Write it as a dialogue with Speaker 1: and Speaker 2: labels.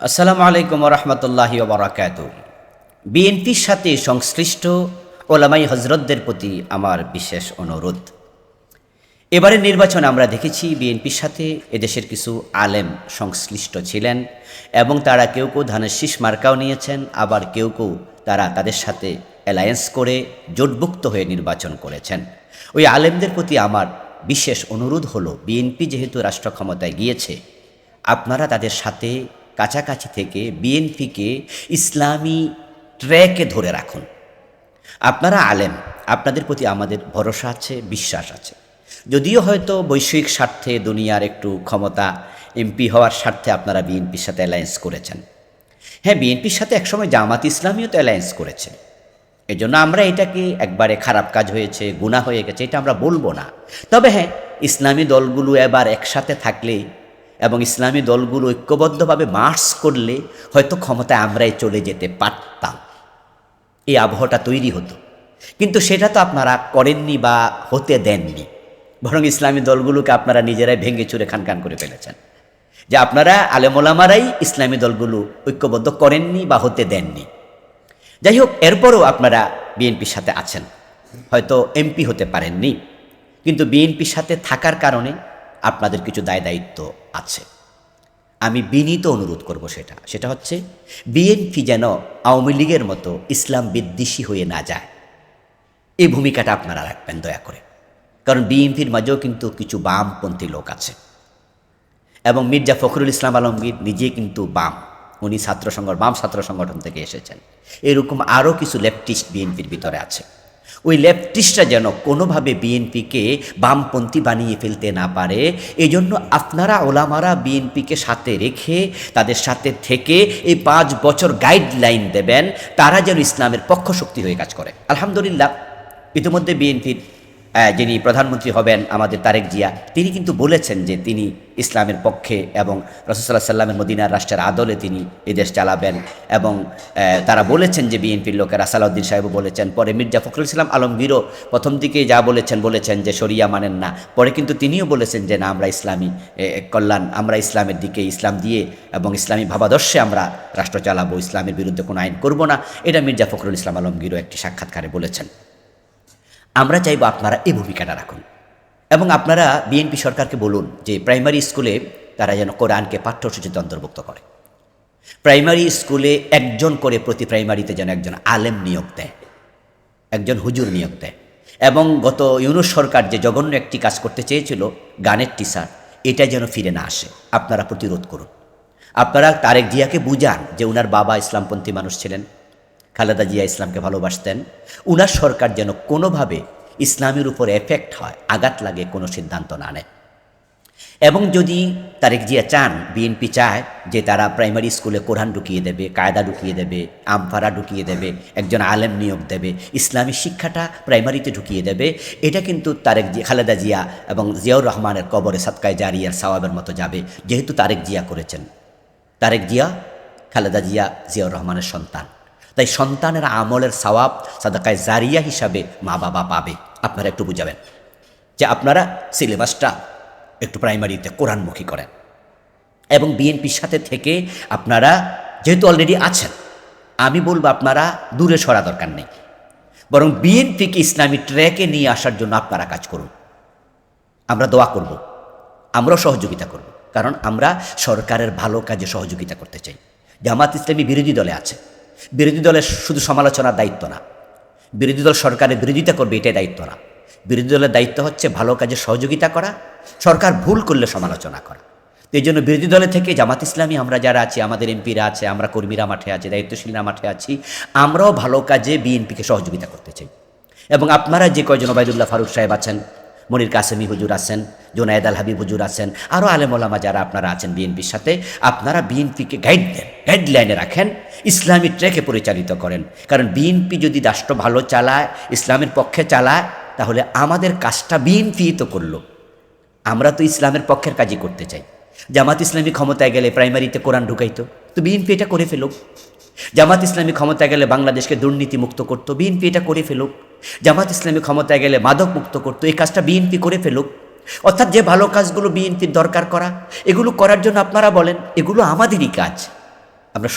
Speaker 1: আসসালামু আলাইকুম রহমতুল্লাহি ওবরাকাতুহু। বিএনপির সাথে সংশ্লিষ্ট ওলামাই হজরতদের প্রতি আমার বিশেষ অনুরোধ। এবারের নির্বাচনে আমরা দেখেছি বিএনপির সাথে এদেশের কিছু আলেম সংশ্লিষ্ট ছিলেন এবং তারা কেউ কেউ ধানের শীষ মার্কাও নিয়েছেন, আবার কেউ কেউ তাদের সাথে অ্যালায়েন্স করে জোটভুক্ত হয়ে নির্বাচন করেছেন। ওই আলেমদের প্রতি আমার বিশেষ অনুরোধ হলো, বিএনপি যেহেতু রাষ্ট্র ক্ষমতায় গিয়েছে, আপনারা তাদের সাথে কাছাকাছি থেকে বিএনপিকে ইসলামী ট্র্যাকে ধরে রাখুন। আপনারা আলেম, আপনাদের প্রতি আমাদের ভরসা আছে, বিশ্বাস আছে। যদিও হয়তো বৈশ্বিক স্বার্থে, দুনিয়ার একটু ক্ষমতা, এমপি হওয়ার স্বার্থে আপনারা বিএনপির সাথে অ্যালায়েন্স করেছেন। হ্যাঁ, বিএনপির সাথে একসময় জামাত ইসলামীও তো অ্যালায়েন্স করেছে। এই জন্য আমরা এটাকে একবারে খারাপ কাজ হয়েছে, গুনাহ হয়ে গেছে, এটা আমরা বলবো না। তবে হ্যাঁ, ইসলামী দলগুলো এবার একসাথে থাকলে এবং ইসলামী দলগুলো ঐক্যবদ্ধভাবে মার্চ করলে হয়তো ক্ষমতায় আমরাই চলে যেতে পারতাম, এই আবহাওয়াটা তৈরি হতো। কিন্তু সেটা তো আপনারা করেননি বা হতে দেননি, বরং ইসলামী দলগুলোকে আপনারা নিজেরাই ভেঙে চুরে খানখান করে ফেলেছেন। যে আপনারা আলেমোলামারাই ইসলামী দলগুলো ঐক্যবদ্ধ করেননি বা হতে দেননি। যাই হোক, এরপরও আপনারা বিএনপির সাথে আছেন, হয়তো এমপি হতে পারেননি, কিন্তু বিএনপির সাথে থাকার কারণে আপনাদের কিছু দায় দায়িত্ব আছে। আমি বিনীত অনুরোধ করব, সেটা হচ্ছে বিএনপি যেন আওয়ামী লীগের মতো ইসলাম বিদ্বেষী হয়ে না যায়, এই ভূমিকাটা আপনারা রাখবেন দয়া করে। কারণ বিএনপির মাঝেও কিন্তু কিছু বামপন্থী লোক আছে এবং মির্জা ফখরুল ইসলাম আলমগীর নিজে কিন্তু বাম, উনি বাম ছাত্র সংগঠন থেকে এসেছেন। এরকম আরও কিছু লেফটিস্ট বিএনপির ভিতরে আছে। ওই লেফটিস্টরা যেন কোনোভাবে বিএনপিকে বামপন্থী বানিয়ে ফেলতে না পারে, এই জন্য আপনারা ওলামারা বিএনপিকে সাথে রেখে তাদের সাথে থেকে এই 5 বছর গাইডলাইন দেবেন, তারা যেন ইসলামের পক্ষশক্তি হয়ে কাজ করে। আলহামদুলিল্লাহ, ইতিমধ্যে বিএনপির যিনি প্রধানমন্ত্রী হবেন আমাদের তারেক জিয়া, তিনি কিন্তু বলেছেন যে তিনি ইসলামের পক্ষে এবং রাসূল সাল্লাল্লাহু আলাইহি ওয়াসাল্লামের মদিনার রাষ্ট্রের আদলে তিনি এদেশ চালাবেন। এবং তারা বলেছেন যে বিএনপির লোকেরা, সালাউদ্দিন সাহেবও বলেছেন, পরে মির্জা ফখরুল ইসলাম আলমগীরও প্রথম দিকে যা বলেছেন যে শরিয়া মানেন না, পরে কিন্তু তিনিও বলেছেন যে না, আমরা ইসলামী কল্যাণ, আমরা ইসলামের দিকে, ইসলাম দিয়ে এবং ইসলামী ভাবাদর্শে আমরা রাষ্ট্র চালাবো, ইসলামের বিরুদ্ধে কোনো আইন করব না। এটা মির্জা ফখরুল ইসলাম আলমগীরও একটি সাক্ষাৎকারে বলেছেন। আমরা চাইব আপনারা এই ভূমিকাটা রাখুন এবং আপনারা বিএনপি সরকারকে বলুন যে প্রাইমারি স্কুলে তারা যেন কোরআনকে পাঠ্যসূচিতে অন্তর্ভুক্ত করে। প্রাইমারি স্কুলে একজন করে প্রতি প্রাইমারিতে যেন একজন আলেম নিয়োগ দেয়, একজন হুজুর নিয়োগ দেয়। এবং গত ইউনূস সরকার যে জঘন্য একটি কাজ করতে চেয়েছিল, গানের টিচার, এটা যেন ফিরে না আসে, আপনারা প্রতিরোধ করুন। আপনারা তারেক জিয়াকে বুঝান যে উনার বাবা ইসলামপন্থী মানুষ ছিলেন, খালেদা জিয়া ইসলামকে ভালোবাসতেন, উনার সরকার যেন কোনোভাবে ইসলামের উপর এফেক্ট হয়, আঘাত লাগে, কোনো সিদ্ধান্ত না নেয়। এবং যদি তারেক জিয়া চান, বিএনপি চায় যে তারা প্রাইমারি স্কুলে কোরআন ঢুকিয়ে দেবে, কায়দা ঢুকিয়ে দেবে, আমফারা ঢুকিয়ে দেবে, একজন আলেম নিয়োগ দেবে, ইসলামী শিক্ষাটা প্রাইমারিতে ঢুকিয়ে দেবে, এটা কিন্তু খালেদা জিয়া এবং জিয়াউর রহমানের কবরে সাদকায়ে জারিয়ার সওয়াবের মতো যাবে। যেহেতু তারেক জিয়া করেছেন, তারেক জিয়া, খালেদা জিয়া জিয়াউর রহমানের সন্তান, তাই সন্তানের আমলের সওয়াব সাদাকায়ে জারিয়া হিসাবে মা বাবা পাবে। আপনারা একটু বুঝাবেন যে আপনারা সিলেবাসটা একটু প্রাইমারিতে কোরআনমুখী করেন। এবং বিএনপির সাথে থেকে আপনারা যেহেতু অলরেডি আছেন, আমি বলবো আপনারা দূরে সরা দরকার নেই, বরং বিএনপিকে ইসলামী ট্র্যাকে নিয়ে আসার জন্য আপনারা কাজ করুন। আমরা দোয়া করব, আমরাও সহযোগিতা করব, কারণ আমরা সরকারের ভালো কাজে সহযোগিতা করতে চাই। জামাত ইসলামী বিরোধী দলে আছে, বিরোধী দলের শুধু সমালোচনার দায়িত্ব না, বিরোধী দল সরকারের বিরোধিতা করবে এটাই দায়িত্ব না। বিরোধী দলের দায়িত্ব হচ্ছে ভালো কাজে সহযোগিতা করা, সরকার ভুল করলে সমালোচনা করা। তো এই জন্য বিরোধী দলে থেকে জামাত ইসলামী আমরা যারা আছি, আমাদের এমপিরা আছে, আমরা কর্মীরা মাঠে আছি, দায়িত্বশীলরা মাঠে আছি, আমরাও ভালো কাজে বিএনপিকে সহযোগিতা করতে চাই। এবং আপনারা যে কয়জন, ওবায়দুল্লাহ ফারুক সাহেব আছেন, মনির কাসেমি হুজুর আছেন, জোনায়েদ আল হাবিব হুজুর আছেন, আরও আলেম ওলামা যারা আপনারা আছেন বিএনপির সাথে, আপনারা বিএনপিকে গাইডলাইনে রাখেন, ইসলামী ট্র্যাকে পরিচালিত করেন। কারণ বিএনপি যদি রাষ্ট্র ভালো চালায়, ইসলামের পক্ষে চালায়, তাহলে আমাদের কাজটা বিএনপি তো করলো, আমরা তো ইসলামের পক্ষের কাজই করতে চাই। জামাত ইসলামী ক্ষমতায় গেলে প্রাইমারিতে কোরআন ঢুকাইতো, তো বিএনপি এটা করে ফেলুক। জামাত ইসলামী ক্ষমতায় গেলে বাংলাদেশকে দুর্নীতি মুক্ত করতো, বিএনপি এটা করে ফেলুক। জামাত ইসলামী ক্ষমতায় গেলে মাদক মুক্ত করতো, এই কাজটা বিএনপি করে ফেলুক। অর্থাৎ যে ভালো কাজগুলো বিএনপির দরকার করা, এগুলো করার জন্য আপনারা বলেন, এগুলো আমাদেরই কাজ। আমরা